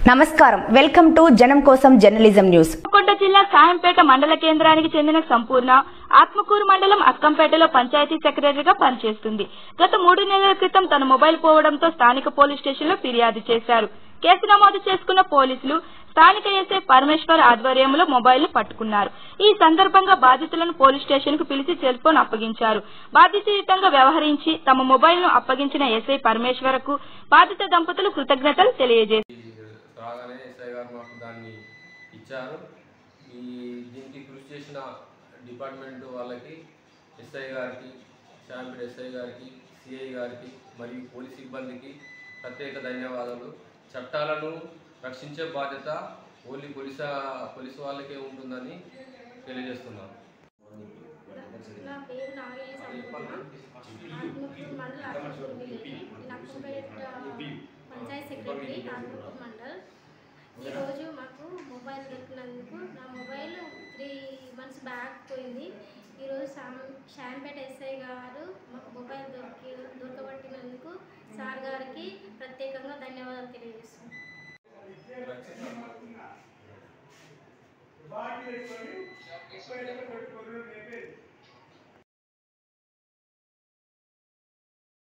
నమస్కారం welcome to జనం కోసం జర్నలిజం న్యూస్. కొండ జిల్లా సాయంపేట మండల కేంద్రానికి చెందిన సంపూర్ణ ఆత్మకూరు మండలం అక్కంపేటలో పంచాయతీ సెక్రటరీగా పనిచేస్తుంది. గత 3 నెలల క్రితం తన మొబైల్ పోవడంతో స్థానిక పోలీస్ స్టేషన్లో ఫిర్యాదు చేశారు. కేసు నమోదు చేసుకున్న పోలీసులు స్థానిక ఎస్ఐ పరమేశ్వర్ ఆధ్వర్యంలో మొబైల్ ను పట్టుకున్నారు. ఈ సందర్భంగా బాధితులను పోలీస్ స్టేషన్ కు పిలిచి సెల్ ఫోన్ అప్పగించారు. బాధ్యతాయుతంగా వ్యవహరించి తమ మొబైల్ ను అప్పగించిన ఎస్ఐ పరమేశ్వర్ కు బాధిత దంపతులు కృతజ్ఞతలు తెలియజేశారు. రాగానే ఎస్ఐ గారు మాకు దాన్ని ఇచ్చారు. దీనికి కృషి చేసిన డిపార్ట్మెంట్ వాళ్ళకి, ఎస్ఐ గారికి, శాంపేట ఎస్ఐ గారికి, సిఐ గారికి మరియు పోలీస్ సిబ్బందికి ప్రత్యేక ధన్యవాదాలు. చట్టాలను రక్షించే బాధ్యత ఓన్లీ పోలీసు వాళ్ళకే ఉంటుందని తెలియజేస్తున్నాను. నా పేరు నాగేలి సంపూర్ణ. ఆత్మకూరు మండల్ అక్కంపేట పంచాయత్ సెక్రటరీ ఆత్మకూరు మండల్. ఈరోజు మాకు మొబైల్ దొరికినందుకు, నా మొబైల్ 3 months బ్యాక్ పోయింది. ఈరోజు శాంపేట ఎస్ఐ గారు మాకు మొబైల్ దొరకబట్టినందుకు సార్ గారికి ప్రత్యేకంగా ధన్యవాదాలు తెలియజేస్తున్నాను.